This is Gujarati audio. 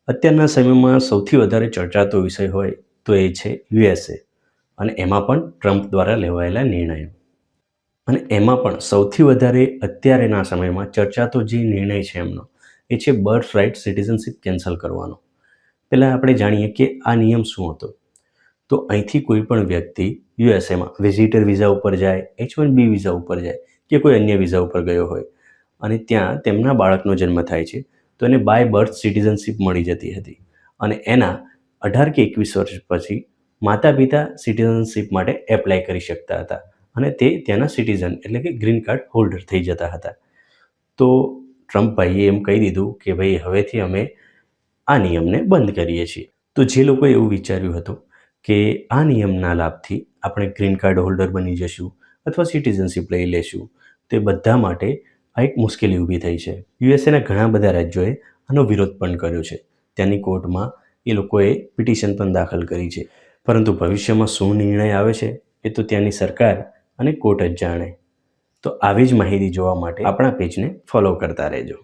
અત્યારના સમયમાં સૌથી વધારે ચર્ચાતો વિષય હોય તો એ છે યુએસએ અને એમાં પણ ટ્રમ્પ દ્વારા લેવાયેલા નિર્ણયો. અને એમાં પણ સૌથી વધારે અત્યારેના સમયમાં ચર્ચાતો જે નિર્ણય છે એમનો એ છે બર્થ રાઇટ સિટીઝનશીપ કેન્સલ કરવાનો. પહેલાં આપણે જાણીએ કે આ નિયમ શું હતો. તો અહીંથી કોઈ પણ વ્યક્તિ યુએસએમાં વિઝિટર વિઝા ઉપર જાય, H1B વિઝા ઉપર જાય કે કોઈ અન્ય વિઝા ઉપર ગયો હોય અને ત્યાં તેમના બાળકનો જન્મ થાય છે તો એને બાય બર્થ સિટીઝનશીપ મળી જતી હતી અને એના 18 કે 21 વર્ષ પછી માતા પિતા સિટીઝનશીપ માટે એપ્લાય કરી શકતા હતા અને તે ત્યાંના સિટીઝન એટલે કે ગ્રીન કાર્ડ હોલ્ડર થઈ જતા હતા. તો ટ્રમ્પભાઈએ એમ કહી દીધું કે ભાઈ હવેથી અમે આ નિયમને બંધ કરીએ છીએ. તો જે લોકોએ એવું વિચાર્યું હતું કે આ નિયમના લાભથી આપણે ગ્રીન કાર્ડ હોલ્ડર બની જશું અથવા સિટીઝનશીપ લઈ લેશું, તે બધા માટે આ એક મુશ્કેલી ઊભી થઈ છે. યુએસએના ઘણા બધા રાજ્યોએ આનો વિરોધ પણ કર્યો છે. ત્યાંની કોર્ટમાં એ લોકોએ પિટિશન પણ દાખલ કરી છે. પરંતુ ભવિષ્યમાં શું નિર્ણય આવે છે એ તો ત્યાંની સરકાર અને કોર્ટ જ જાણે. તો આવી જ માહિતી જોવા માટે આપણા પેજને ફોલો કરતા રહેજો.